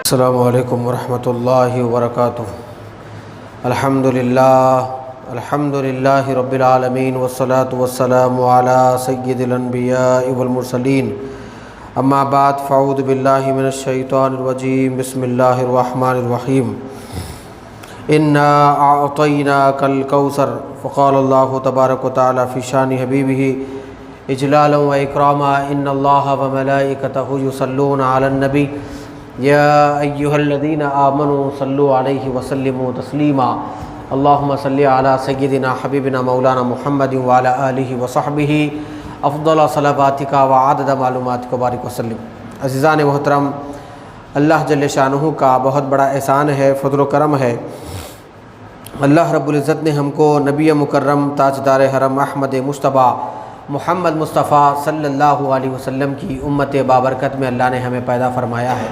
السلام علیکم ورحمۃ اللہ وبرکاتہ۔ الحمد للہ رب العالمین والصلاة والسلام علی سید الانبیاء والمرسلین، اما بعد فاعوذ باللہ من الشیطان الرجیم، بسم اللہ الرحمن الرحیم۔ انا اعطیناک الکوثر، فقال اللہ تبارک و تعالی فی شان حبیبہ اجلالا و اکراما، ان اللہ وملائکتہ یصلون علی النبی یا ایہا الذین آمنوا صلوا علیہ وسلموا تسلیما، اللہم صلی علی سیدنا حبیبنا مولانا محمد وعلی آلہ وصحبہ افضل صلواتک وعدد معلوماتک وبارک وسلم۔ عزیزان محترم، اللہ جل شانہ کا بہت بڑا احسان ہے، فضل و کرم ہے۔ اللہ رب العزت نے ہم کو نبی مکرم تاجدار حرم احمد مصطفیٰ محمد مصطفیٰ صلی اللہ علیہ وسلم کی امت بابرکت میں اللہ نے ہمیں پیدا فرمایا ہے۔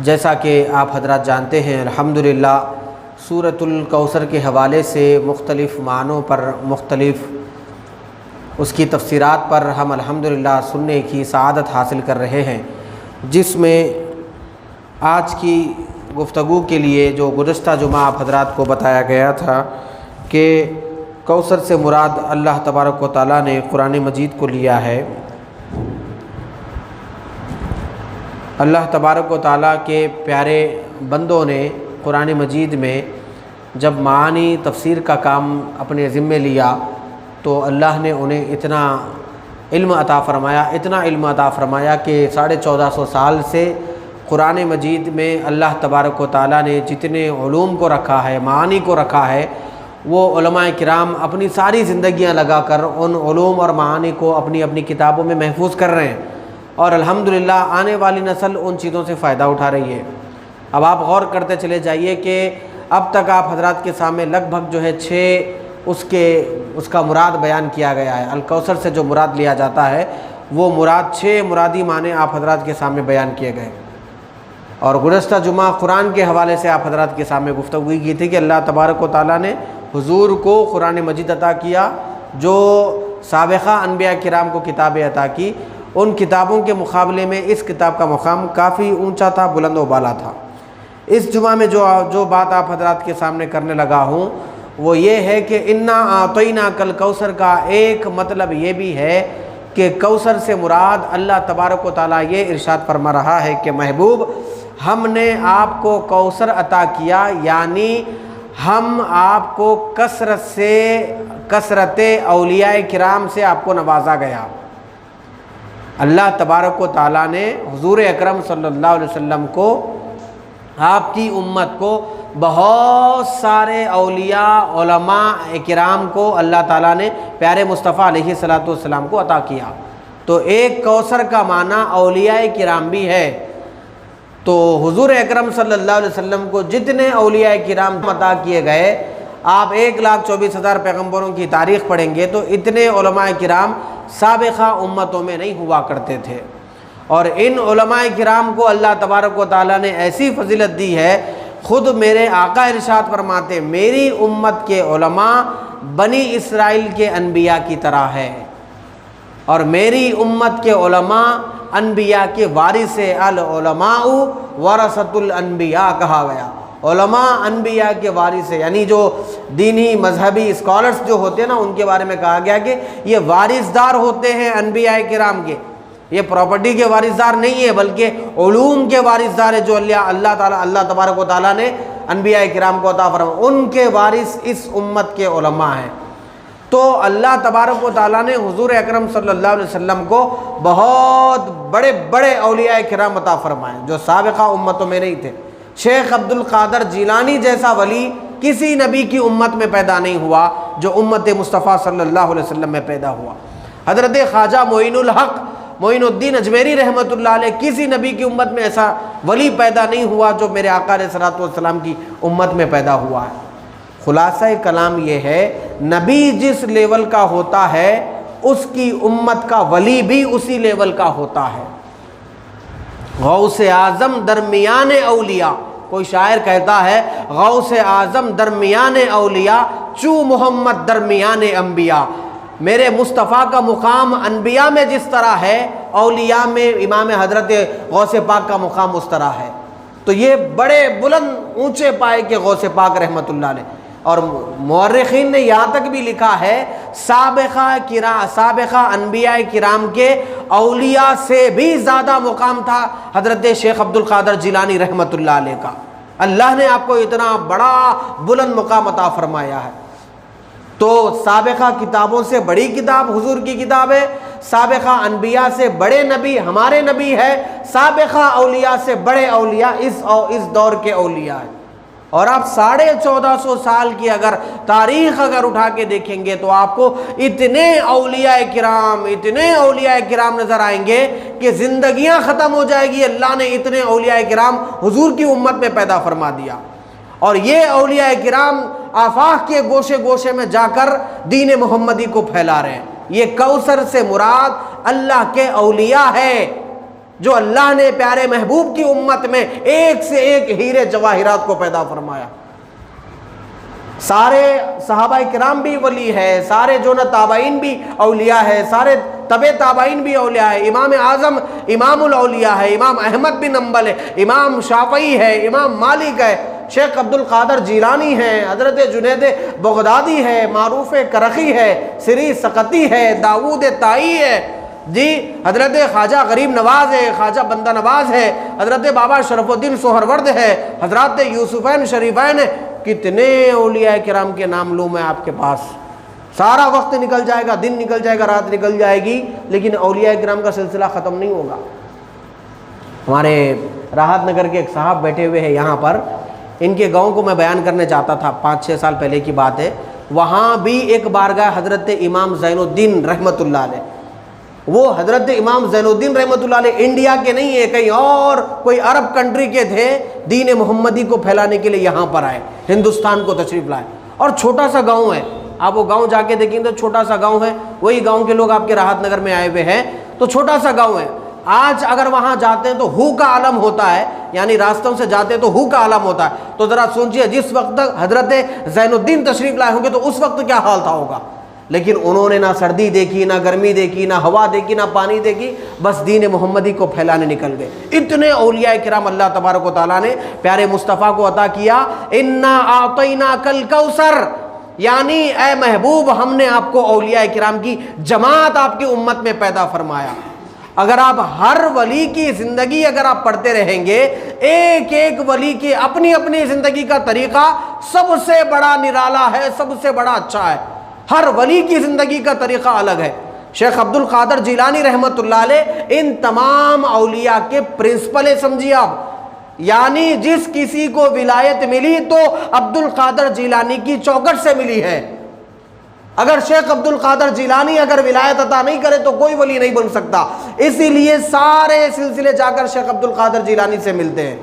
جیسا کہ آپ حضرات جانتے ہیں، الحمدللہ سورۃ الکوثر کے حوالے سے مختلف معنوں پر، مختلف اس کی تفسیرات پر ہم الحمدللہ سننے کی سعادت حاصل کر رہے ہیں، جس میں آج کی گفتگو کے لیے جو گزشتہ جمعہ آپ حضرات کو بتایا گیا تھا کہ کوثر سے مراد اللہ تبارک و تعالیٰ نے قرآن مجید کو لیا ہے۔ اللہ تبارک و تعالیٰ کے پیارے بندوں نے قرآن مجید میں جب معانی تفسیر کا کام اپنے ذمے لیا تو اللہ نے انہیں اتنا علم عطا فرمایا کہ 1450 سال سے قرآن مجید میں اللہ تبارک و تعالیٰ نے جتنے علوم کو رکھا ہے، معانی کو رکھا ہے، وہ علماء کرام اپنی ساری زندگیاں لگا کر ان علوم اور معانی کو اپنی اپنی کتابوں میں محفوظ کر رہے ہیں، اور الحمدللہ آنے والی نسل ان چیزوں سے فائدہ اٹھا رہی ہے۔ اب آپ غور کرتے چلے جائیے کہ اب تک آپ حضرات کے سامنے لگ بھگ جو ہے 6 اس کا مراد بیان کیا گیا ہے۔ الکوثر سے جو مراد لیا جاتا ہے وہ مراد 6 مرادی معنی آپ حضرات کے سامنے بیان کیے گئے، اور گزشتہ جمعہ قرآن کے حوالے سے آپ حضرات کے سامنے گفتگو کی تھی کہ اللہ تبارک و تعالیٰ نے حضور کو قرآن مجید عطا کیا، جو سابقہ انبیاء کرام کو کتابیں عطا کی، ان کتابوں کے مقابلے میں اس کتاب کا مقام کافی اونچا تھا، بلند و بالا تھا۔ اس جمعہ میں جو بات آپ حضرات کے سامنے کرنے لگا ہوں وہ یہ ہے کہ انا اعطیناک الکوثر کا ایک مطلب یہ بھی ہے کہ کوثر سے مراد اللہ تبارک و تعالیٰ یہ ارشاد فرما رہا ہے کہ محبوب، ہم نے آپ کو کوثر عطا کیا، یعنی ہم آپ کو کثرت اولیاء کرام سے آپ کو نوازا گیا۔ اللہ تبارک و تعالیٰ نے حضور اکرم صلی اللہ علیہ وسلم کو، آپ کی امت کو، بہت سارے اولیاء علماء کرام کو اللہ تعالیٰ نے پیارے مصطفیٰ علیہ الصلوۃ والسلام کو عطا کیا۔ تو ایک کوثر کا معنی اولیاء کرام بھی ہے۔ تو حضور اکرم صلی اللہ علیہ وسلم کو جتنے اولیاء کرام عطا کیے گئے، آپ 1,24,000 پیغمبروں کی تاریخ پڑھیں گے تو اتنے علماء کرام سابقہ امتوں میں نہیں ہوا کرتے تھے، اور ان علماء کرام کو اللہ تبارک و تعالیٰ نے ایسی فضیلت دی ہے، خود میرے آقا ارشاد فرماتے میری امت کے علماء بنی اسرائیل کے انبیاء کی طرح ہے، اور میری امت کے علماء انبیاء کے وارث ہیں، العلماء ورثۃ الانبیاء کہا گیا۔ علماء انبیاء کے وارث ہیں، یعنی جو دینی مذہبی اسکالرز جو ہوتے ہیں نا، ان کے بارے میں کہا گیا کہ یہ وارثدار ہوتے ہیں انبیاء کرام کے، یہ پراپرٹی کے وارثدار نہیں ہے بلکہ علوم کے وارثدار ہے، جو اللہ تبارک و تعالیٰ نے انبیاء کرام کو عطا فرمایا، ان کے وارث اس امت کے علماء ہیں۔ تو اللہ تبارک و تعالیٰ نے حضور اکرم صلی اللہ علیہ وسلم کو بہت بڑے بڑے اولیاء کرام عطا فرمائے جو سابقہ امتوں میں نہیں تھے۔ شیخ عبد القادر جیلانی جیسا ولی کسی نبی کی امت میں پیدا نہیں ہوا جو امت مصطفیٰ صلی اللہ علیہ وسلم میں پیدا ہوا۔ حضرت خواجہ معین الحق معین الدین اجمیری رحمۃ اللہ علیہ کسی نبی کی امت میں ایسا ولی پیدا نہیں ہوا جو میرے آقا علیہ الصلوۃ والسلام کی امت میں پیدا ہوا ہے۔ خلاصہ کلام یہ ہے، نبی جس لیول کا ہوتا ہے اس کی امت کا ولی بھی اسی لیول کا ہوتا ہے۔ غوث اعظم درمیان اولیاء، کوئی شاعر کہتا ہے غوث اعظم درمیان اولیاء، چو محمد درمیان انبیاء۔ میرے مصطفیٰ کا مقام انبیاء میں جس طرح ہے، اولیاء میں امام حضرت غوث پاک کا مقام اس طرح ہے۔ تو یہ بڑے بلند اونچے پائے کے غوث پاک رحمۃ اللہ علیہ. اور مورخین نے یہاں تک بھی لکھا ہے سابقہ انبیاء کرام کے اولیاء سے بھی زیادہ مقام تھا حضرت شیخ عبد القادر جیلانی رحمۃ اللہ علیہ کا. اللہ نے آپ کو اتنا بڑا بلند مقام عطا فرمایا ہے. تو سابقہ کتابوں سے بڑی کتاب حضور کی کتاب ہے، سابقہ انبیاء سے بڑے نبی ہمارے نبی ہے، سابقہ اولیاء سے بڑے اولیاء اس دور کے اولیاء ہیں. اور آپ 1450 سال کی اگر تاریخ اٹھا کے دیکھیں گے تو آپ کو اتنے اولیاء کرام نظر آئیں گے کہ زندگیاں ختم ہو جائے گی. اللہ نے اتنے اولیاء کرام حضور کی امت میں پیدا فرما دیا. اور یہ اولیاء کرام آفاق کے گوشے گوشے میں جا کر دین محمدی کو پھیلا رہے ہیں. یہ کوثر سے مراد اللہ کے اولیاء ہے جو اللہ نے پیارے محبوب کی امت میں ایک سے ایک ہیرے جواہرات کو پیدا فرمایا. سارے صحابہ کرام بھی ولی ہے، سارے جو تابعین بھی اولیاء ہے، سارے تبع تابعین بھی اولیاء ہے. امام اعظم امام الاولیاء ہے، امام احمد بن حنبل ہے، امام شافعی ہے، امام مالک ہے، شیخ عبد القادر جیلانی ہے، حضرت جنید بغدادی ہے، معروف کرخی ہے، سری سقطی ہے، داؤد طائی ہے، جی حضرت خواجہ غریب نواز ہے، خواجہ بندہ نواز ہے، حضرت بابا شرف الدین سہرورد ہے، حضرات یوسفین شریفین ہے. کتنے اولیاء کرام کے نام لوں میں آپ کے پاس. سارا وقت نکل جائے گا، دن نکل جائے گا، رات نکل جائے گی، لیکن اولیاء کرام کا سلسلہ ختم نہیں ہوگا. ہمارے راحت نگر کے ایک صاحب بیٹھے ہوئے ہیں یہاں پر، ان کے گاؤں کو میں بیان کرنے چاہتا تھا، 5-6 سال پہلے کی بات ہے. وہاں بھی ایک بارگاہ حضرت امام زین الدین رحمۃ اللہ علیہ. وہ حضرت امام زین الدین رحمۃ اللہ علیہ انڈیا کے نہیں ہے، کہیں اور کوئی عرب کنٹری کے تھے. دین محمدی کو پھیلانے کے لیے یہاں پر آئے، ہندوستان کو تشریف لائے. اور چھوٹا سا گاؤں ہے، آپ وہ گاؤں جا کے دیکھیں تو چھوٹا سا گاؤں ہے. وہی گاؤں کے لوگ آپ کے راحت نگر میں آئے ہوئے ہیں، تو چھوٹا سا گاؤں ہے. آج اگر وہاں جاتے ہیں تو ہو کا عالم ہوتا ہے، یعنی راستوں سے جاتے ہیں تو ہو کا عالم ہوتا ہے. تو ذرا سوچئے جس وقت حضرت زین الدین تشریف لائے ہوں گے تو اس وقت کیا حال تھا ہوگا. لیکن انہوں نے نہ سردی دیکھی، نہ گرمی دیکھی، نہ ہوا دیکھی، نہ پانی دیکھی، بس دین محمدی کو پھیلانے نکل گئے. اتنے اولیاء کرام اللہ تبارک و تعالیٰ نے پیارے مصطفیٰ کو عطا کیا. انا اعطیناک الکوثر، یعنی اے محبوب ہم نے آپ کو اولیاء کرام کی جماعت آپ کی امت میں پیدا فرمایا. اگر آپ ہر ولی کی زندگی اگر آپ پڑھتے رہیں گے، ایک ایک ولی کی اپنی اپنی زندگی کا طریقہ سب سے بڑا نرالا ہے، سب سے بڑا اچھا ہے. ہر ولی کی زندگی کا طریقہ الگ ہے. شیخ عبد القادر جیلانی رحمۃ اللہ علیہ ان تمام اولیاء کے پرنسپل سمجھیے آپ. یعنی جس کسی کو ولایت ملی تو عبد القادر جیلانی کی چوکٹ سے ملی ہے. اگر شیخ عبد القادر جیلانی اگر ولایت عطا نہیں کرے تو کوئی ولی نہیں بن سکتا. اسی لیے سارے سلسلے جا کر شیخ عبد القادر جیلانی سے ملتے ہیں.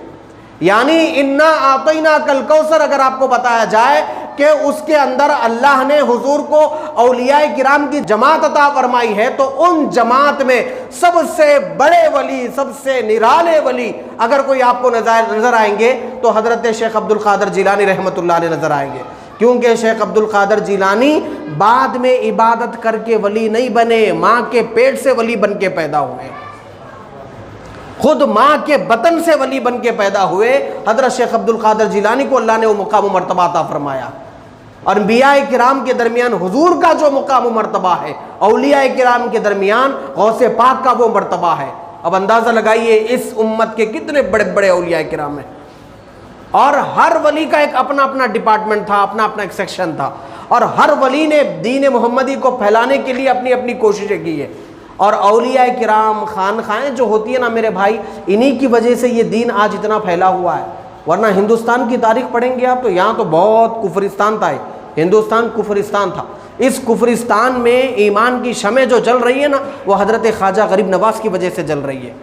یعنی انا اعطیناک الکوثر اگر آپ کو بتایا جائے کہ اس کے اندر اللہ نے حضور کو اولیاء کرام کی جماعت عطا فرمائی ہے، تو ان جماعت میں سب سے بڑے ولی، سب سے نرالے ولی اگر کوئی آپ کو نظر آئیں گے تو حضرت شیخ عبد القادر جیلانی رحمۃ اللہ علیہ نظر آئیں گے. کیونکہ شیخ عبد القادر جیلانی بعد میں عبادت کر کے ولی نہیں بنے، ماں کے پیٹ سے ولی بن کے پیدا ہوئے، خود ماں کے بطن سے ولی بن کے پیدا ہوئے. حضرت شیخ عبد القادر جیلانی کو اللہ نے وہ مقام و مرتبہ عطا فرمایا. اور انبیاء کرام کے درمیان حضور کا جو مقام و مرتبہ ہے، اولیاء کرام کے درمیان غوث پاک کا وہ مرتبہ ہے. اب اندازہ لگائیے اس امت کے کتنے بڑے بڑے اولیاء کرام ہیں. اور ہر ولی کا ایک اپنا اپنا ڈپارٹمنٹ تھا، اپنا اپنا ایک سیکشن تھا، اور ہر ولی نے دین محمدی کو پھیلانے کے لیے اپنی اپنی کوششیں کی ہے. اور اولیاء کرام خانقاہیں جو ہوتی ہیں نا میرے بھائی، انہی کی وجہ سے یہ دین آج اتنا پھیلا ہوا ہے. ورنہ ہندوستان کی تاریخ پڑھیں گے آپ تو یہاں تو بہت کفرستان تھا. ہندوستان کفرستان تھا. اس کفرستان میں ایمان کی شمع جو جل رہی ہے نا، وہ حضرت خواجہ غریب نواز کی وجہ سے جل رہی ہے.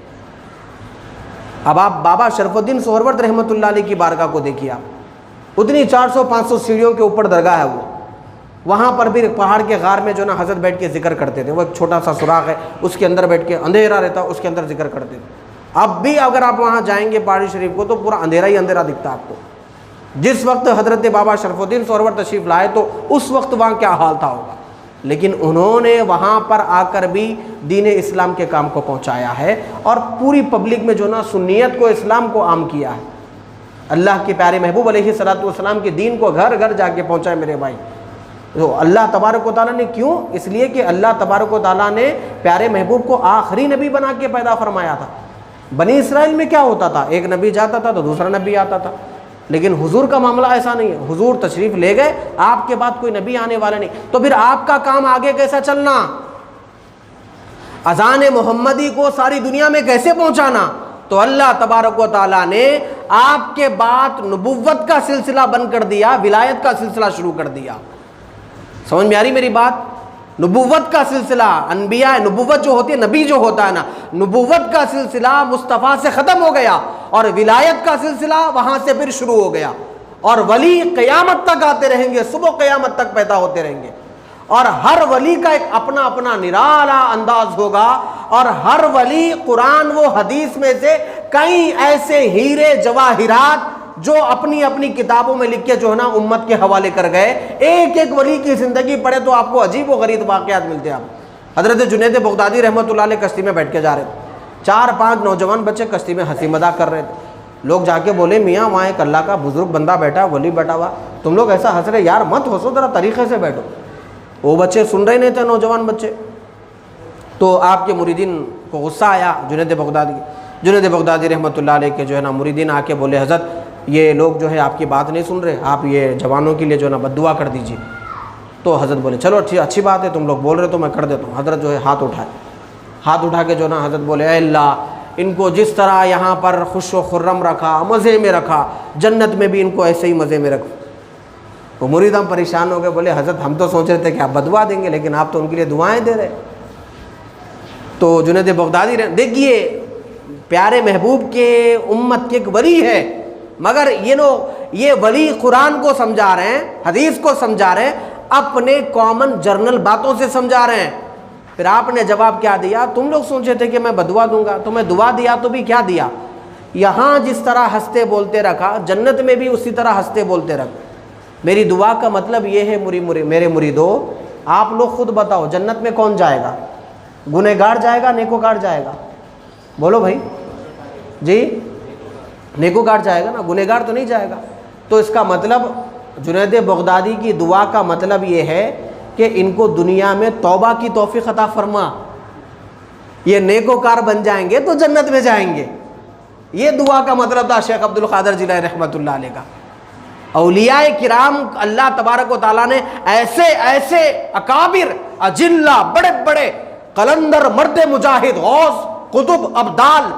اب آپ بابا شرف الدین سہرورد رحمۃ اللہ علیہ کی بارگاہ کو دیکھیے. آپ اتنی 400-500 سیڑھیوں کے اوپر درگاہ ہے. وہ وہاں پر بھی پہاڑ کے غار میں جو نا حضرت بیٹھ کے ذکر کرتے تھے. وہ ایک چھوٹا سا سوراخ ہے، اس کے اندر بیٹھ کے اندھیرا رہتا، اس کے اندر ذکر کرتے تھے. اب بھی اگر آپ وہاں جائیں گے پہاڑی شریف کو تو پورا اندھیرا ہی اندھیرا دکھتا ہے آپ کو. جس وقت حضرت بابا شرف الدین سہرورد تشریف لائے تو اس وقت وہاں کیا حال تھا ہوگا. لیکن انہوں نے وہاں پر آ کر بھی دین اسلام کے کام کو پہنچایا ہے، اور پوری پبلک میں جو نا سنیت کو، اسلام کو عام کیا ہے. اللہ کے پیارے محبوب علیہ الصلوۃ والسلام کے دین کو گھر گھر جا کے پہنچائے میرے بھائی. تو اللہ تبارک و تعالیٰ نے کیوں؟ اس لیے کہ اللہ تبارک و تعالیٰ نے پیارے محبوب کو آخری نبی بنا کے پیدا فرمایا تھا. بنی اسرائیل میں کیا ہوتا تھا؟ ایک نبی جاتا تھا تو دوسرا نبی آتا تھا، لیکن حضور کا معاملہ ایسا نہیں ہے. حضور تشریف لے گئے، آپ کے بعد کوئی نبی آنے والا نہیں. تو پھر آپ کا کام آگے کیسا چلنا؟ اذان محمدی کو ساری دنیا میں کیسے پہنچانا؟ تو اللہ تبارک و تعالیٰ نے آپ کے بعد نبوت کا سلسلہ بند کر دیا، ولایت کا سلسلہ شروع کر دیا. سمجھ میں آ رہی میری بات؟ نبوت کا سلسلہ، انبیاء نبوت جو ہوتی ہے، نبی جو ہوتا ہے نا، نبوت کا سلسلہ مصطفیٰ سے ختم ہو گیا اور ولایت کا سلسلہ وہاں سے پھر شروع ہو گیا. اور ولی قیامت تک آتے رہیں گے، صبح قیامت تک پیدا ہوتے رہیں گے. اور ہر ولی کا ایک اپنا اپنا نرالا انداز ہوگا، اور ہر ولی قرآن و حدیث میں سے کئی ایسے ہیرے جواہرات جو اپنی اپنی کتابوں میں لکھ کے جو ہے نا امت کے حوالے کر گئے. ایک ایک ولی کی زندگی پڑھے تو آپ کو عجیب و غریب واقعات ملتے ہیں. آپ حضرت جنید بغدادی رحمۃ اللہ علیہ کشتی میں بیٹھ کے جا رہے تھے، 4-5 نوجوان بچے کشتی میں ہنسی مذاق کر رہے تھے. لوگ جا کے بولے میاں وہاں ایک اللہ کا بزرگ بندہ بیٹھا، ولی بیٹھا ہوا، تم لوگ ایسا ہنس رہے، یار مت ہنسو، ذرا طریقے سے بیٹھو. وہ بچے سن رہے نہیں تھے، نوجوان بچے. تو آپ کے مریدین کو غصہ آیا جنید بغدادی رحمۃ اللہ علیہ کے جو ہے نا مریدین آ کے بولے حضرت یہ لوگ جو ہے آپ کی بات نہیں سن رہے، آپ یہ جوانوں کے لیے جو ہے نا بد دعا کر دیجیے. تو حضرت بولے چلو اچھی بات ہے، تم لوگ بول رہے تو میں کر دیتا ہوں. حضرت جو ہے ہاتھ اٹھا کے جو ہے نا حضرت بولے اے اللہ ان کو جس طرح یہاں پر خوش و خرم رکھا، مزے میں رکھا، جنت میں بھی ان کو ایسے ہی مزے میں رکھو. وہ مرید ہم پریشان ہو گئے، بولے حضرت ہم تو سوچ رہے تھے کہ آپ بد دعا دیں گے، لیکن آپ تو ان کے لیے دعائیں دے رہے. تو جنید بغدادی دیکھیے پیارے محبوب کے امت کے ایک ولی ہے، مگر یہ ولی قرآن کو سمجھا رہے ہیں، حدیث کو سمجھا رہے ہیں، اپنے کامن جرنل باتوں سے سمجھا رہے ہیں. پھر آپ نے جواب کیا دیا؟ تم لوگ سوچے تھے کہ میں بدعا دوں گا، تو میں دعا دیا تو بھی کیا دیا؟ یہاں جس طرح ہنستے بولتے رکھا، جنت میں بھی اسی طرح ہنستے بولتے رکھ. میری دعا کا مطلب یہ ہے میرے مریدو، آپ لوگ خود بتاؤ جنت میں کون جائے گا؟ گنہگار جائے گا، نیکوکار جائے گا؟ بولو بھائی جی، نیکوکار جائے گا نا، گنہگار تو نہیں جائے گا. تو اس کا مطلب جنید بغدادی کی دعا کا مطلب یہ ہے کہ ان کو دنیا میں توبہ کی توفیق عطا فرما، یہ نیکوکار بن جائیں گے تو جنت میں جائیں گے. یہ دعا کا مطلب تھا شیخ عبد القادر جیلانی رحمۃ اللہ علیہ کا. اولیاء کرام اللہ تبارک و تعالیٰ نے ایسے اکابر اجلہ، بڑے بڑے قلندر، مرد مجاہد، غوث، قطب، ابدال،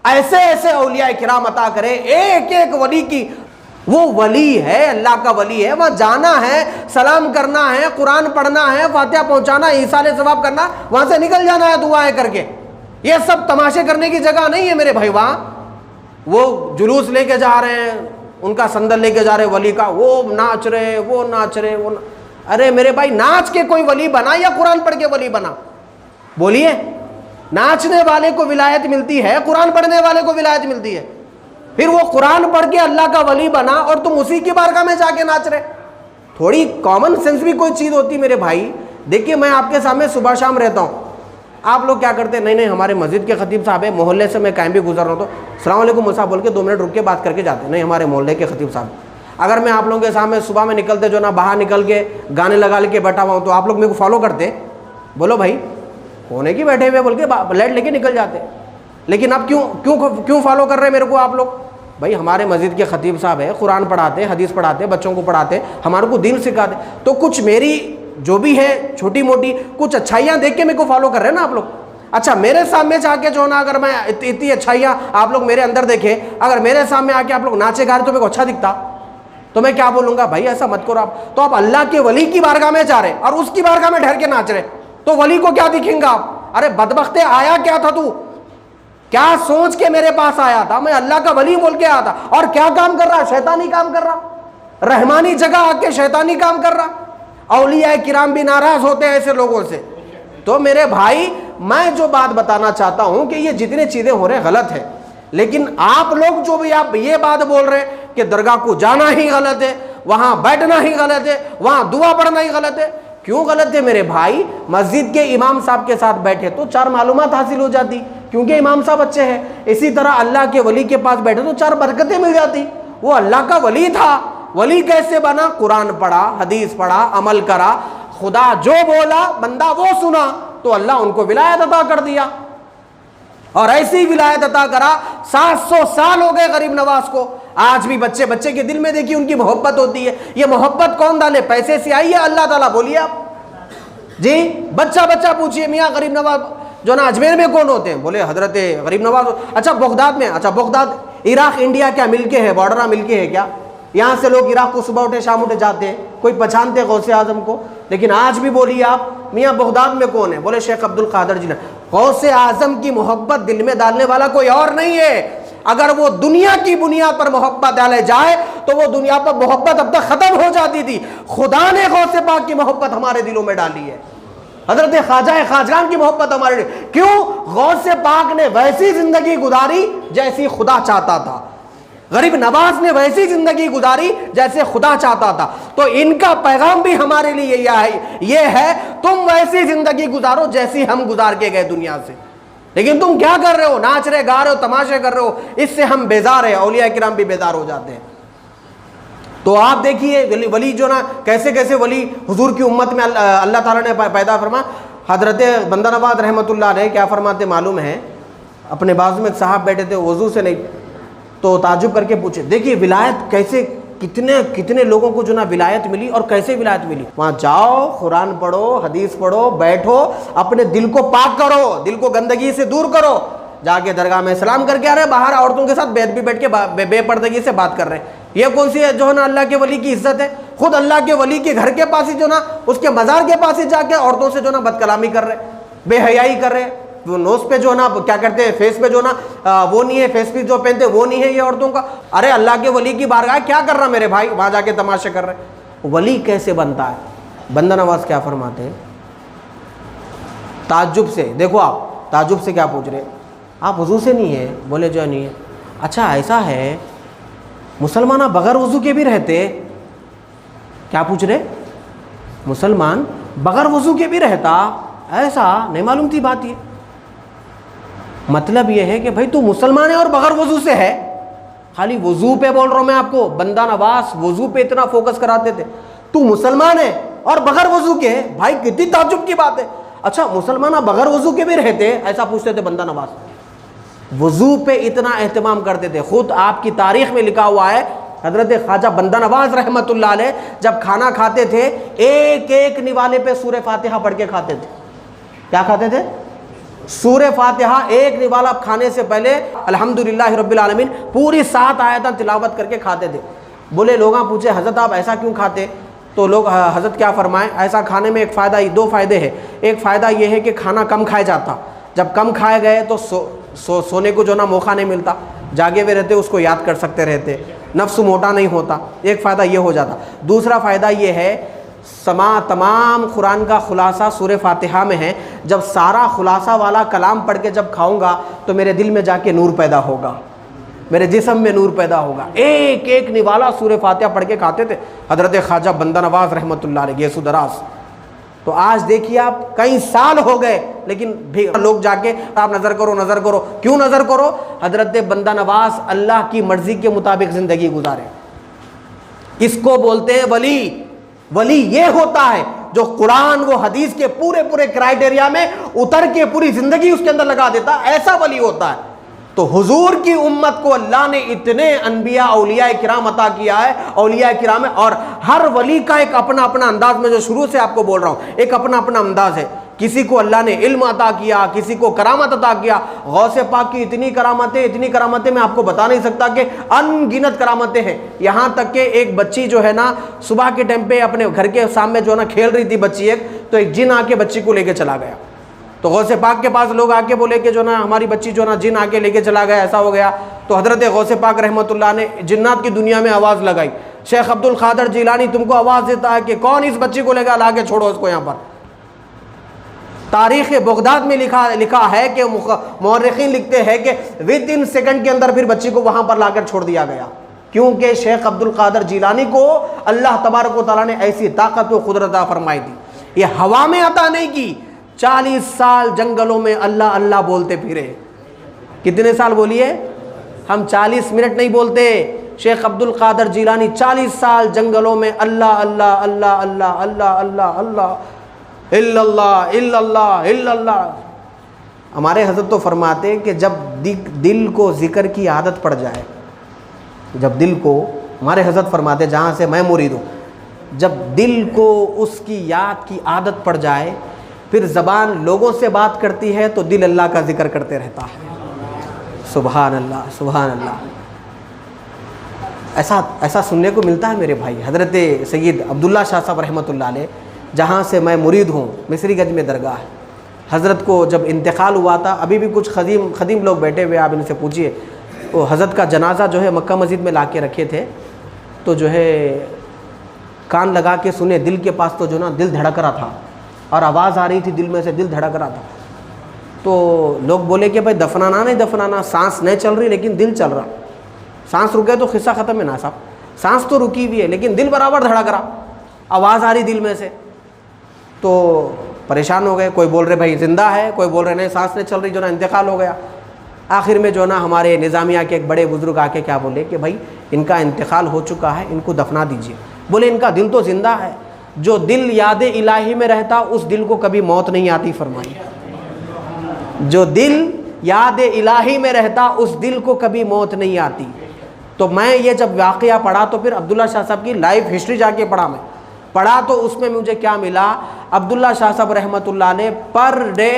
ایسے اولیاء کرام عطا کرے. ایک ایک ولی کی، وہ ولی ہے، اللہ کا ولی ہے، وہاں جانا ہے، سلام کرنا ہے، قرآن پڑھنا ہے، فاتحہ پہنچانا، ایصال ثواب کرنا، وہاں سے نکل جانا ہے دعائیں کر کے. یہ سب تماشے کرنے کی جگہ نہیں ہے میرے بھائی. وہاں وہ جلوس لے کے جا رہے ہیں، ان کا صندل لے کے جا رہے ولی کا، وہ ناچ رہے، ارے میرے بھائی ناچ کے کوئی ولی بنا یا قرآن پڑھ کے ولی بنا؟ بولیے. ناچنے والے کو ولایت ملتی ہے، قرآن پڑھنے والے کو ولایت ملتی ہے. پھر وہ قرآن پڑھ کے اللہ کا ولی بنا اور تم اسی کی بارگاہ میں جا کے ناچ رہے. تھوڑی کامن سینس بھی کوئی چیز ہوتی میرے بھائی. دیکھیے میں آپ کے سامنے صبح شام رہتا ہوں، آپ لوگ کیا کرتے ہیں؟ نہیں ہمارے مسجد کے خطیب صاحب ہے، محلے سے میں کہیں بھی گزر رہا ہوں تو السلام علیکم مصعب بول کے 2 منٹ رک کے بات کر کے جاتے ہیں. نہیں، ہمارے محلے کے خطیب صاحب. اگر میں آپ لوگوں کے سامنے صبح میں نکلتے جو نا باہر نکل کے گانے لگا لے کے بیٹھا ہوا ہوں تو آپ لوگ میرے کو فالو کرتے؟ بولو بھائی، ہونے کی بیٹھے ہوئے بول کے لائٹ لے کے نکل جاتے. لیکن اب کیوں فالو کر رہے ہیں میرے کو آپ لوگ؟ بھائی ہمارے مسجد کے خطیب صاحب ہے، قرآن پڑھاتے، حدیث پڑھاتے، بچوں کو پڑھاتے، ہمارے کو دین سکھاتے. تو کچھ میری جو بھی ہے چھوٹی موٹی کچھ اچھائیاں دیکھ کے میرے کو فالو کر رہے ہیں نا آپ لوگ. اچھا میرے سامنے جا کے جو نا اگر میں اتنی اچھائیاں آپ لوگ میرے اندر دیکھیں، اگر میرے سامنے آ کے آپ لوگ ناچے گا رہے تو میرے کو اچھا دکھتا تو میں کیا بولوں گا؟ بھائی ایسا مت کرو آپ. تو آپ اللہ کے ولی کی بارگاہ میں جا رہے اور اس کی بارگاہ میں ٹھہر کے ناچ رہے تو ولی کو کیا دکھیں گا آپ؟ ارے بدبختے، آیا کیا تھا تو؟ کیا سوچ کے میرے پاس آیا تھا؟ میں اللہ کا ولی بول کے آیا تھا، اور کیا کام کر رہا؟ شیطانی کام کر رہا، رحمانی جگہ آ کے شیطانی کام کر رہا. اولیاء کرام بھی ناراض ہوتے ہیں ایسے لوگوں سے. تو میرے بھائی میں جو بات بتانا چاہتا ہوں کہ یہ جتنی چیزیں ہو رہے ہیں غلط ہے، لیکن آپ لوگ جو بھی آپ یہ بات بول رہے ہیں کہ درگاہ کو جانا ہی غلط ہے، وہاں بیٹھنا ہی غلط ہے، وہاں دعا پڑھنا ہی غلط ہے. کیوں غلط ہے میرے بھائی؟ مسجد کے امام صاحب کے ساتھ بیٹھے تو 4 معلومات حاصل ہو جاتی. کیونکہ امام صاحب اچھے ہیں. اسی طرح اللہ کے ولی کے پاس بیٹھے تو 4 برکتیں مل جاتی. وہ اللہ کا ولی تھا. ولی کیسے بنا؟ قرآن پڑھا، حدیث پڑھا، عمل کرا، خدا جو بولا بندہ وہ سنا، تو اللہ ان کو ولایت عطا کر دیا. اور ایسی ولایت عطا کرا. 700 سال ہو گئے غریب نواز کو. آج بھی بچے کے دل میں دیکھیے ان کی محبت ہوتی ہے. یہ محبت کون ڈالے؟ پیسے سے آئی ہے اللہ تعالیٰ؟ بولیے آپ جی. بچہ پوچھئے میاں غریب نواز جو نا اجمیر میں کون ہوتے ہیں؟ بولے حضرت غریب نواز. اچھا بغداد میں؟ اچھا بغداد عراق انڈیا کیا مل کے ہے؟ بارڈر مل کے ہے کیا؟ یہاں سے لوگ عراق کو صبح اٹھے شام اٹھے جاتے ہیں. کوئی پہچانتے غوث اعظم کو؟ لیکن آج بھی بولیے آپ میاں بغداد میں کون ہے؟ بولے شیخ عبد القادر جیلانی. غوث اعظم کی محبت دل میں ڈالنے والا کوئی اور نہیں ہے. اگر وہ دنیا کی بنیاد پر محبت ڈالے جائے تو وہ دنیا پر محبت اب تک ختم ہو جاتی تھی. خدا نے غوث پاک کی محبت ہمارے دلوں میں ڈالی ہے. حضرت خواجہ خواجگان کی محبت ہمارے لیے. کیوں؟ غوث پاک نے ویسی زندگی گزاری جیسی خدا چاہتا تھا. غریب نواز نے ویسی زندگی گزاری جیسے خدا چاہتا تھا. تو ان کا پیغام بھی ہمارے لیے یہ ہے تم ویسی زندگی گزارو جیسی ہم گزار کے گئے دنیا سے. لیکن تم کیا کر رہے ہو؟ ناچ رہے، گا رہے ہو، تماشے کر رہے ہو. اس سے ہم بیزار ہیں. اولیاء کرام بھی بیزار ہو جاتے ہیں. تو آپ دیکھیے ولی جو نا کیسے کیسے ولی حضور کی امت میں اللہ تعالیٰ نے پیدا فرما. حضرت بندہ نواز رحمۃ اللہ علیہ کیا فرماتے معلوم ہے؟ اپنے بازو میں ایک صاحب بیٹھے تھے، وضو سے نہیں، تو تعجب کر کے پوچھے دیکھیے ولایت کیسے کتنے لوگوں کو جو نا ولایت ملی اور کیسے ولایت ملی. وہاں جاؤ، قرآن پڑھو، حدیث پڑھو، بیٹھو، اپنے دل کو پاک کرو، دل کو گندگی سے دور کرو. جا کے درگاہ میں سلام کر کے آ رہے، باہر عورتوں کے ساتھ بیٹھ کے بے پردگی سے بات کر رہے ہیں. یہ کون سی جو ہے نا اللہ کے ولی کی عزت ہے؟ خود اللہ کے ولی کے گھر کے پاس ہی جو نا اس کے مزار کے پاس ہی جا کے عورتوں سے جو نا بد کلامی کر رہے، بے حیائی کر رہے. وہ نوز پہ جو نا کیا کرتے ہیں، فیس پہ جو نا وہ نہیں ہے، فیس پہ جو پہنتے وہ نہیں ہے یہ عورتوں کا. ارے اللہ کے ولی کی بارگاہ کیا کر رہا میرے بھائی؟ وہاں جا کے تماشے کر رہے. ولی کیسے بنتا ہے؟ بندہ نواز کیا فرماتے ہیں؟ تعجب سے، دیکھو آپ تعجب سے کیا پوچھ رہے ہیں؟ آپ وضو سے نہیں ہے؟ بولے جو نہیں ہے. اچھا ایسا ہے مسلمان بغیر وضو کے بھی رہتے؟ کیا پوچھ رہے؟ مسلمان بغیر وضو کے بھی رہتا؟ ایسا نہیں معلوم تھی بات. یہ مطلب یہ ہے کہ بھائی تو مسلمان ہے اور بغیر وضو سے ہے. خالی وضو پہ بول رہا ہوں میں آپ کو. بندہ نواز وضو پہ اتنا فوکس کراتے تھے. تو مسلمان ہے اور بغیر وضو کے ہے؟ بھائی کتنی تعجب کی بات ہے. اچھا مسلمان بغیر وضو کے بھی رہتے؟ ایسا پوچھتے تھے بندہ نواز. وضو پہ اتنا اہتمام کرتے تھے. خود آپ کی تاریخ میں لکھا ہوا ہے حضرت خواجہ بندہ نواز رحمۃ اللہ علیہ جب کھانا کھاتے تھے ایک ایک نوالے پہ سورہ فاتحہ پڑھ کے کھاتے تھے. کیا کھاتے تھے؟ سورہ فاتحہ. ایک نوالا کھانے سے پہلے الحمدللہ رب العالمین پوری 7 آیتیں تلاوت کر کے کھاتے تھے. بولے لوگاں پوچھے حضرت آپ ایسا کیوں کھاتے؟ تو لوگ حضرت کیا فرمائیں ایسا کھانے میں ایک فائدہ، 2 فائدے ہیں. ایک فائدہ یہ ہے کہ کھانا کم کھایا جاتا. جب کم کھائے گئے تو سونے کو جو نا موقع نہیں ملتا. جاگے ہوئے رہتے اس کو یاد کر سکتے رہتے. نفس موٹا نہیں ہوتا. ایک فائدہ یہ ہو جاتا. دوسرا فائدہ یہ ہے تمام قرآن کا خلاصہ سورہ فاتحہ میں ہے. جب سارا خلاصہ والا کلام پڑھ کے جب کھاؤں گا تو میرے دل میں جا کے نور پیدا ہوگا، میرے جسم میں نور پیدا ہوگا. ایک ایک نوالا سورہ فاتحہ پڑھ کے کھاتے تھے حضرت خواجہ بندہ نواز رحمۃ اللہ علیہ گیسو دراز. تو آج دیکھیے آپ کئی سال ہو گئے لیکن بھی لوگ جا کے آپ نظر کرو. کیوں نظر کرو؟ حضرت بندہ نواز اللہ کی مرضی کے مطابق زندگی گزارے. اس کو بولتے ہیں ولی. ولی یہ ہوتا ہے جو قرآن و حدیث کے پورے کرائیٹیریا میں اتر کے پوری زندگی اس کے اندر لگا دیتا. ایسا ولی ہوتا ہے. تو حضور کی امت کو اللہ نے اتنے انبیاء اولیاء کرام عطا کیا ہے. اولیاء کرام ہے اور ہر ولی کا ایک اپنا اپنا انداز. میں جو شروع سے آپ کو بول رہا ہوں ایک اپنا اپنا انداز ہے. کسی کو اللہ نے علم عطا کیا، کسی کو کرامت عطا کیا. غوث پاک کی اتنی کرامتیں میں آپ کو بتا نہیں سکتا کہ ان گنت کرامتیں ہیں. یہاں تک کہ ایک بچی جو ہے نا صبح کے ٹائم پہ اپنے گھر کے سامنے جو ہے نا کھیل رہی تھی بچی ایک، تو ایک جن آ کے بچی کو لے کے چلا گیا. تو غوث پاک کے پاس لوگ آ کے بولے کہ جو نا ہماری بچی جو نا جن آ کے لے کے چلا گیا، ایسا ہو گیا. تو حضرت غوث پاک رحمۃ اللہ نے جنات کی دنیا میں آواز لگائی. شیخ عبد القادر جیلانی تم کو آواز دیتا ہے کہ کون اس بچی کو لے گا، لا کے چھوڑو اس کو یہاں پر. تاریخ بغداد میں لکھا ہے کہ مورخین لکھتے ہیں کہ ود ان سیکنڈ کے اندر پھر بچی کو وہاں پر لا کر چھوڑ دیا گیا. کیونکہ شیخ عبد القادر جیلانی کو اللہ تبارک و تعالیٰ نے ایسی طاقت و قدرت عطا فرمائی تھی. یہ ہوا میں عطا نہیں کی. 40 سال جنگلوں میں اللہ اللہ بولتے پھرے. کتنے سال بولیے؟ ہم 40 منٹ نہیں بولتے. شیخ عبد القادر جیلانی 40 سال جنگلوں میں اللہ اللہ اللہ اللہ اللہ اللہ اللہ الا اللہ الا اللہ الا اللہ. ہمارے حضرت تو فرماتے ہیں کہ جب دل کو ذکر کی عادت پڑ جائے، جب دل کو، ہمارے حضرت فرماتے جہاں سے میں مرید ہوں، جب دل کو اس کی یاد کی عادت پڑ جائے پھر زبان لوگوں سے بات کرتی ہے تو دل اللہ کا ذکر کرتے رہتا ہے. سبحان اللہ سبحان اللہ. ایسا سننے کو ملتا ہے میرے بھائی. حضرت سید عبداللہ شاہ صاحب رحمۃ اللہ علیہ، جہاں سے میں مرید ہوں، مصری گنج میں درگاہ ہے، حضرت کو جب انتقال ہوا تھا، ابھی بھی کچھ خدیم لوگ بیٹھے ہوئے، آپ ان سے پوچھیے، وہ حضرت کا جنازہ جو ہے مکہ مسجد میں لا کے رکھے تھے، تو جو ہے کان لگا کے سنے، دل کے پاس تو جو نا دل دھڑک رہا تھا اور آواز آ رہی تھی دل میں سے، دل دھڑک رہا تھا. تو لوگ بولے کہ بھائی دفنانا نہیں دفنانا، سانس نہیں چل رہی لیکن دل چل رہا. سانس رکے تو قصہ ختم ہے نا صاحب، سانس تو رکی ہوئی ہے لیکن دل برابر دھڑک رہا، آواز آ رہی دل میں سے. تو پریشان ہو گئے، کوئی بول رہے بھائی زندہ ہے، کوئی بول رہے نہیں سانس نہیں چل رہی، جو نا انتقال ہو گیا. آخر میں جو نا ہمارے نظامیہ کے ایک بڑے بزرگ آ کے کیا بولے کہ بھائی ان کا انتقال ہو چکا ہے، ان کو دفنا دیجیے. بولے ان کا دل تو زندہ ہے، جو دل یاد الہی میں رہتا اس دل کو کبھی موت نہیں آتی. فرمائی جو دل یاد الہی میں رہتا اس دل کو کبھی موت نہیں آتی. تو میں یہ جب واقعہ پڑھا تو پھر عبداللہ شاہ صاحب کی لائف ہسٹری جا کے پڑھا تو اس میں مجھے کیا ملا، عبداللہ شاہ صاحب رحمۃ اللہ علیہ پر ڈے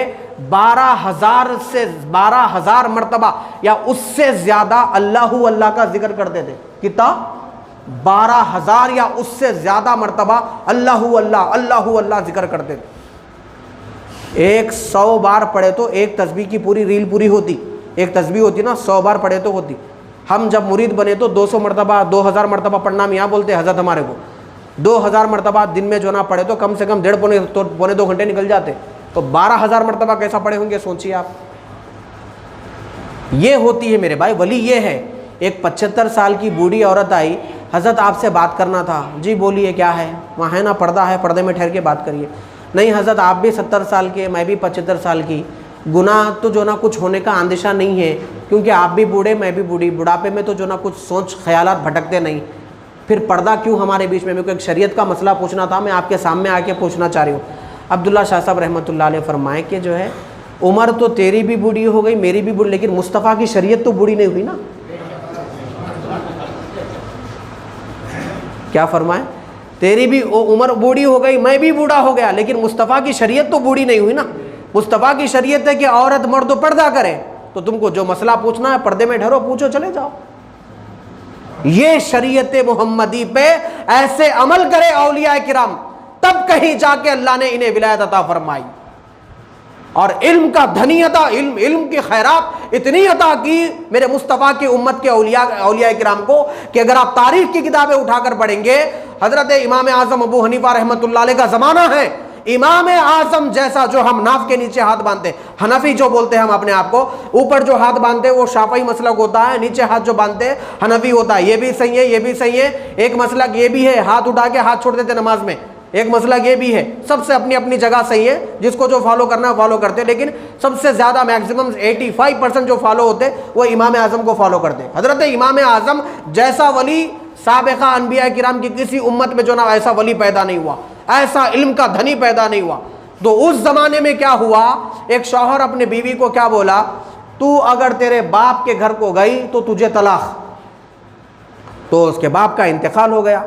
12,000 مرتبہ یا اس سے زیادہ اللہ کا ذکر کرتے تھے. کتنا؟ 12,000 یا اس سے زیادہ مرتبہ اللہ ذکر کرتے تھے. 100 بار پڑھے تو ایک تسبیح کی پوری ریل پوری ہوتی. ایک تسبیح ہوتی نا، 100 بار پڑھے تو ہوتی. ہم جب مرید بنے تو 200 مرتبہ 2000 مرتبہ پڑھنا میاں بولتے حضرت ہمارے کو. 2000 مرتبہ دن میں جو نہ پڑھے تو کم سے کم 1.5 پونے 2 گھنٹے نکل جاتے. تو 12,000 مرتبہ کیسا پڑھے ہوں گے سوچیے آپ. یہ ہوتی ہے میرے بھائی ولی. یہ ہے ایک 75 سال کی بوڑھی عورت آئی، حضرت آپ سے بات کرنا تھا. جی بولیے کیا ہے؟ وہاں ہے نا پردہ ہے، پردے میں ٹھہر کے بات کریے. نہیں حضرت آپ بھی 70 سال کے، میں بھی 75 سال کی، گناہ تو جو نا کچھ ہونے کا اندیشہ نہیں ہے کیونکہ آپ بھی بوڑھے میں بھی بوڑھی، بڑھاپے میں تو جو نا کچھ سوچ خیالات بھٹکتے نہیں. پھر پردہ کیوں ہمارے بیچ میں؟ میرے کو ایک شریعت کا مسئلہ پوچھنا تھا، میں آپ کے سامنے آ کے پوچھنا چاہ رہی ہوں. عبداللہ شاہ صاحب رحمۃ اللہ علیہ فرمائے کہ جو ہے عمر تو تیری بھی بوڑھی ہو گئی، میری بھی بوڑھی، لیکن مصطفیٰ کی شریعت تو بوڑھی نہیں ہوئی نا. کیا فرمائے؟ تیری بھی عمر بوڑھی ہو گئی، میں بھی بوڑھا ہو گیا، لیکن مصطفیٰ کی شریعت تو بوڑھی نہیں ہوئی نا. مصطفیٰ کی شریعت ہے کہ عورت مرد پردہ کرے، تو تم کو جو مسئلہ پوچھنا ہے پردے میں ٹھہرو، پوچھو، چلے جاؤ. یہ شریعت محمدی پہ ایسے عمل کرے اولیاء کرام، تب کہیں جا کے اللہ نے انہیں ولایت عطا فرمائی. اور علم کا دھنی عطا، علم کی خیرات اتنی عطا کی میرے مصطفیٰ کی امت کے اولیاء کرام کو کہ اگر آپ تاریخ کی کتابیں اٹھا کر پڑھیں گے، حضرت امام اعظم ابو حنیفہ رحمۃ اللہ علیہ کا زمانہ ہے. امام اعظم جیسا جو ہم ناف کے نیچے ہاتھ باندھتے، حنفی جو بولتے ہیں ہم اپنے آپ کو، اوپر جو ہاتھ باندھتے وہ شافعی مسلک ہوتا ہے، نیچے ہاتھ جو باندھتے حنفی ہوتا ہے. یہ بھی صحیح ہے، یہ بھی صحیح ہے. ایک مسلک یہ بھی ہے ہاتھ اٹھا کے ہاتھ چھوڑ دیتے نماز میں، ایک مسلک یہ بھی ہے. سب سے اپنی اپنی جگہ صحیح ہے، جس کو جو فالو کرنا ہے فالو کرتے، لیکن سب سے زیادہ میکسیمم 85% جو فالو ہوتے وہ امام اعظم کو فالو کرتے. حضرت امام اعظم جیسا ولی سابقہ انبیاء کرام کی کسی امت میں جو نا ایسا ولی پیدا نہیں ہوا، ایسا علم کا دھنی پیدا نہیں ہوا. تو اس زمانے میں کیا ہوا، ایک شوہر اپنے بیوی کو کیا بولا، تو اگر تیرے باپ کے گھر کو گئی تو تجھے طلاق. تو اس کے باپ کا انتقال ہو گیا.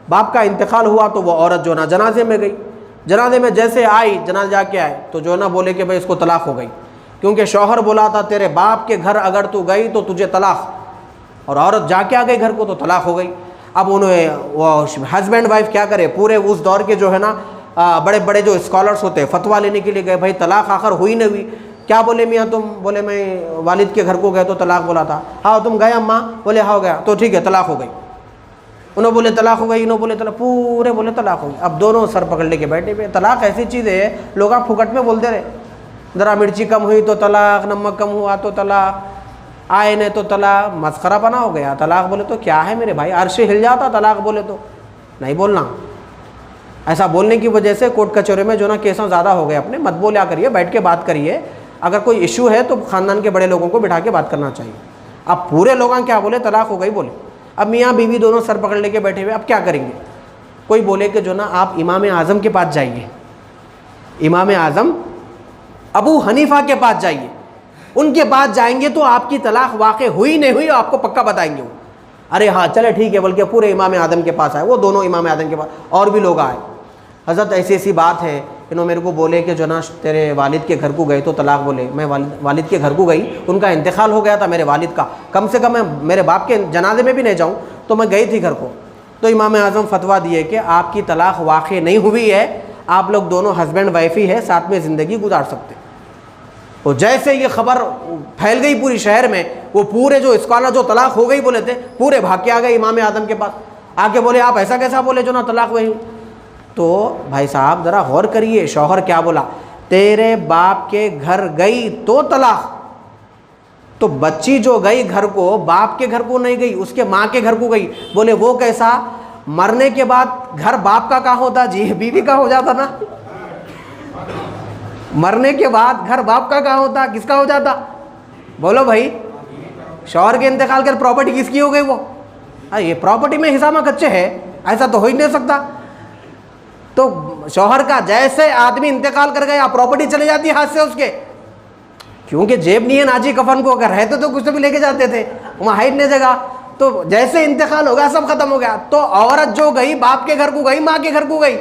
باپ کا انتقال ہوا تو وہ عورت جو نا جنازے میں گئی. جنازے میں جیسے آئی، جنازہ جا کے آئے تو جو نا بولے کہ بھائی اس کو طلاق ہو گئی، کیونکہ شوہر بولا تھا تیرے باپ کے گھر اگر تو گئی تو تجھے طلاق، اور عورت جا کے آ گئی گھر کو تو طلاق ہو گئی. اب انہیں وہ ہسبینڈ وائف کیا کرے، پورے اس دور کے جو ہے نا بڑے بڑے جو اسکالرس ہوتے ہیں فتویٰ لینے کے لیے گئے. بھائی طلاق آخر ہوئی نہیں ہوئی، کیا بولے میاں تم؟ بولے میں والد کے گھر کو گئے تو طلاق بولا تھا. ہاں تم گئے اماں؟ بولے ہاں گیا. تو ٹھیک ہے طلاق ہو گئی. انہوں بولے طلاق ہو گئی، انہوں بولے طلاق، پورے بولے طلاق ہو گئی. اب دونوں سر پکڑ لے کے بیٹھے ہوئے. طلاق ایسی چیز ہے لوگ آپ پھکٹ میں بولتے رہے، ذرا مرچی کم ہوئی تو طلاق، نمک کم ہوا تو طلاق، آئے نہیں تو طلاق. مسخرہ بنا ہو گیا. طلاق بولے تو کیا ہے میرے بھائی، عرش ہل جاتا. طلاق بولے تو نہیں بولنا. ایسا بولنے کی وجہ سے کورٹ کچہری میں جو نا کیسوں زیادہ ہو گئے. اپنے مت بولیا کریے، بیٹھ کے بات کریے. اگر کوئی ایشو ہے تو خاندان کے بڑے لوگوں کو بٹھا کے بات کرنا چاہیے. اب پورے لوگ کیا بولے طلاق ہو گئی بولے, اب میاں بیوی دونوں سر پکڑ لے کے بیٹھے ہوئے, اب کیا کریں گے؟ کوئی بولے کہ جو نا آپ امام اعظم کے پاس جائیے, امام اعظم ابو حنیفہ کے پاس جائیے, ان کے پاس جائیں گے تو آپ کی طلاق واقع ہوئی نہیں ہوئی آپ کو پکا بتائیں گے وہ. ارے ہاں چلے ٹھیک ہے, بلکہ پورے امام اعظم کے پاس آئے, وہ دونوں امام اعظم کے پاس, اور بھی لوگ آئے, حضرت ایسی ایسی بات ہے, انہوں میرے کو بولے کہ جو نا تیرے والد کے گھر کو گئے تو طلاق بولے. میں والد کے گھر کو گئی, ان کا انتقال ہو گیا تھا میرے والد کا, کم سے کم میں میرے باپ کے جنازے میں بھی نہیں جاؤں تو میں گئی تھی گھر کو. تو امام اعظم فتویٰ دیے کہ آپ کی طلاق واقع نہیں ہوئی ہے, آپ لوگ دونوں ہسبینڈ وائف ہی ہے, ساتھ میں زندگی گزار سکتے. اور جیسے یہ خبر پھیل گئی پوری شہر میں, وہ پورے جو اسکالر جو طلاق ہو گئی بولے تھے پورے بھاگ کے آ گئے امام اعظم کے پاس, آ کے بولے آپ ایسا کیسا بولے جو نا طلاق ہوئی. تو بھائی صاحب ذرا غور کریے, شوہر کیا بولا, تیرے باپ کے گھر گئی تو طلاق. تو بچی جو گئی گھر کو, باپ کے گھر کو نہیں گئی, اس کے ماں کے گھر کو گئی. بولے وہ کیسا, مرنے کے بعد گھر باپ کا کہاں ہوتا جی, بیوی کا ہو جاتا نا. مرنے کے بعد گھر باپ کا کہاں ہوتا, کس کا ہو جاتا؟ بولو بھائی, شوہر کے انتقال کر پراپرٹی کس کی ہو گئی وہ؟ یہ پراپرٹی میں حصہ کچے ہے, ایسا تو ہو ہی نہیں سکتا. تو شوہر کا جیسے آدمی انتقال کر گیا پراپرٹی چلی جاتی ہے ہاتھ سے اس کے, کیونکہ جیب نہیں ہے ناجی کفن کو, اگر رہتے تو کچھ تو بھی لے کے جاتے تھے, وہاں ہائٹ نہیں جگہ. تو جیسے انتقال ہو گیا سب ختم ہو گیا. تو عورت جو گئی باپ کے گھر کو گئی, ماں کے گھر کو گئی,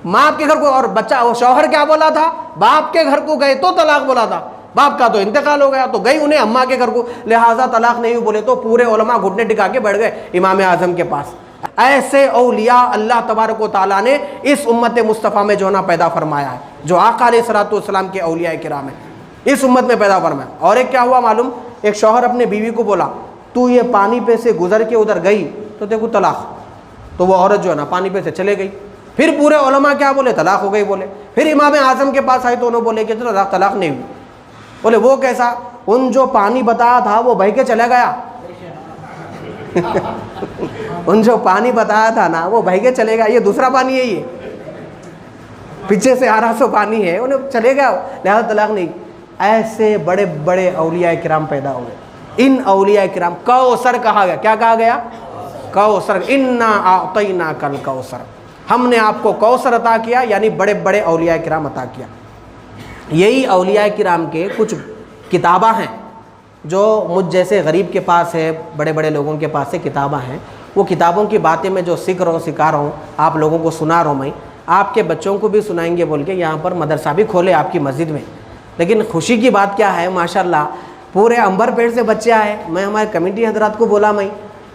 ماں کے گھر کو, اور بچہ وہ شوہر کیا بولا تھا, باپ کے گھر کو گئے تو طلاق بولا تھا, باپ کا تو انتقال ہو گیا تو گئی انہیں اماں کے گھر کو, لہٰذا طلاق نہیں ہوئی بولے. تو پورے علماء گھٹنے ٹکا کے بیٹھ گئے امام اعظم کے پاس. ایسے اولیاء اللہ تبارک و تعالیٰ نے اس امت مصطفیٰ میں جو نا پیدا فرمایا ہے, جو آقا علیہ الصلوۃ والسلام کے اولیاء کرام ہیں, اس امت میں پیدا فرمایا. اور ایک کیا ہوا معلوم, ایک شوہر اپنے بیوی کو بولا تو یہ پانی پہ سے گزر کے ادھر گئی تو دیکھو طلاق. تو وہ عورت جو ہے نا پانی پہ سے چلے گئی. پھر پورے علماء کیا بولے, طلاق ہو گئی بولے. پھر امام اعظم کے پاس آئی تو انہوں بولے کہ طلاق نہیں ہوئی. بولے وہ کیسا, ان جو پانی بتایا تھا وہ بہہ کے چلا گیا. ان جو پانی بتایا تھا نا وہ بہہ کے چلے گا, یہ دوسرا پانی ہے, یہ پیچھے سے آ رہا سو پانی ہے, انہیں چلے گا, لہذا طلاق نہیں. ایسے بڑے بڑے اولیاء کرام پیدا ہوئے. ان اولیاء کرام کوثر کہا گیا, کیا کہا گیا, کوثر. انا اعطیناک الکوثر, ہم نے آپ کو کوثر عطا کیا, یعنی بڑے بڑے اولیاء کرام عطا کیا. یہی اولیاء کرام کے کچھ کتاباں ہیں جو مجھ جیسے غریب کے پاس ہے, بڑے بڑے لوگوں کے پاس سے کتاباں ہیں. وہ کتابوں کی باتیں میں جو سکھا رہا ہوں, آپ لوگوں کو سنا رہا ہوں, میں آپ کے بچوں کو بھی سنائیں گے بول کے یہاں پر مدرسہ بھی کھولے آپ کی مسجد میں. لیکن خوشی کی بات کیا ہے, ماشاءاللہ پورے عنبر پیٹ سے بچے آئے. میں ہمارے کمیٹی حضرات کو بولا, میں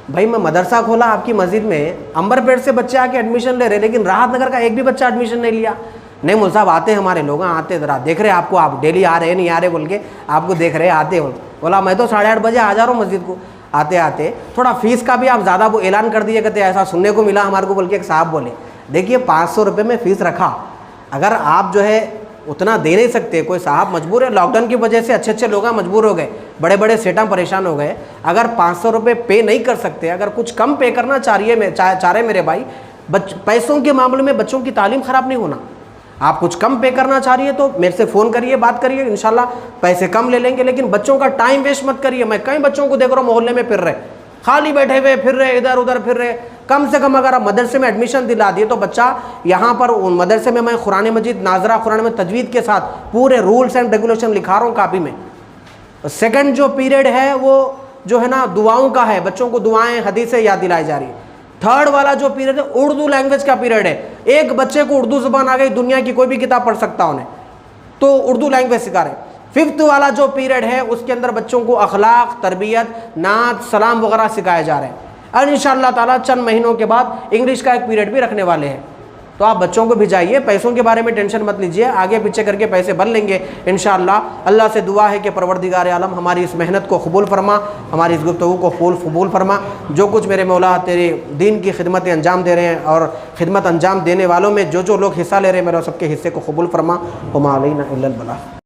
بھائی میں مدرسہ کھولا آپ کی مسجد میں, عنبر پیٹ سے بچے آ کے ایڈمیشن لے رہے, لیکن راحت نگر کا ایک بھی بچہ ایڈمیشن نہیں لیا. نہیں مول صاحب آتے ہمارے لوگ, آتے ذرا دیکھ رہے آپ کو, آپ ڈیلی آ رہے نہیں آ رہے بول کے آپ کو دیکھ رہے آتے ہو. بولا میں تو 8:30 بجے آ جا رہا ہوں مسجد کو. آتے آتے تھوڑا فیس کا بھی آپ زیادہ وہ اعلان کر دیے کرتے, ایسا سننے کو ملا ہمارے کو بول کے ایک صاحب بولے. دیکھیے 500 روپے میں فیس رکھا, اگر آپ جو ہے اتنا دے نہیں سکتے, کوئی صاحب مجبور ہے, لاک ڈاؤن کی وجہ سے اچھے لوگ مجبور ہو گئے, بڑے بڑے سیٹاں پریشان ہو گئے. اگر 500 روپے پے نہیں کر سکتے, اگر کچھ کم پے کرنا چاہ رہے میرے بھائی, پیسوں کے معاملے میں بچوں کی تعلیم خراب نہیں ہونا. آپ کچھ کم پے کرنا چاہ رہی ہے تو میرے سے فون کریے, بات کریے, انشاءاللہ پیسے کم لے لیں گے. لیکن بچوں کا ٹائم ویسٹ مت کریے. میں کئی بچوں کو دیکھ رہا ہوں محلے میں پھر رہے, خالی بیٹھے ہوئے پھر رہے, ادھر ادھر پھر رہے. کم سے کم اگر آپ مدرسے میں ایڈمیشن دلا دیے تو بچہ یہاں پر مدرسے میں قرآن مجید ناظرہ قرآن میں تجوید کے ساتھ پورے رولز اینڈ ریگولیشن لکھا رہا ہوں کاپی میں. سیکنڈ جو پیریڈ ہے وہ جو ہے نا دعاؤں کا ہے, بچوں کو دعائیں حدیثیں یاد دلائی جا رہی ہے. تھرڈ والا جو پیریڈ ہے اردو لینگویج کا پیریڈ ہے. ایک بچے کو اردو زبان آ گئی, دنیا کی کوئی بھی کتاب پڑھ سکتا انہیں, تو اردو لینگویج سکھا رہے. ففتھ والا جو پیریڈ ہے اس کے اندر بچوں کو اخلاق, تربیت, نعت, سلام وغیرہ سکھائے جا رہے ہیں. اور انشاءاللہ تعالیٰ چند مہینوں کے بعد انگلش کا ایک پیریڈ بھی رکھنے والے ہیں. تو آپ بچوں کو بھیجائیے, پیسوں کے بارے میں ٹینشن مت لیجیے, آگے پیچھے کر کے پیسے بن لیں گے انشاءاللہ. اللہ سے دعا ہے کہ پروردگار عالم ہماری اس محنت کو قبول فرما, ہماری اس گفتگو کو قبول فرما. جو کچھ میرے مولا تیرے دین کی خدمتیں انجام دے رہے ہیں اور خدمت انجام دینے والوں میں جو لوگ حصہ لے رہے ہیں, میرے سب کے حصے کو قبول فرما. وما علینا الا البلاغ.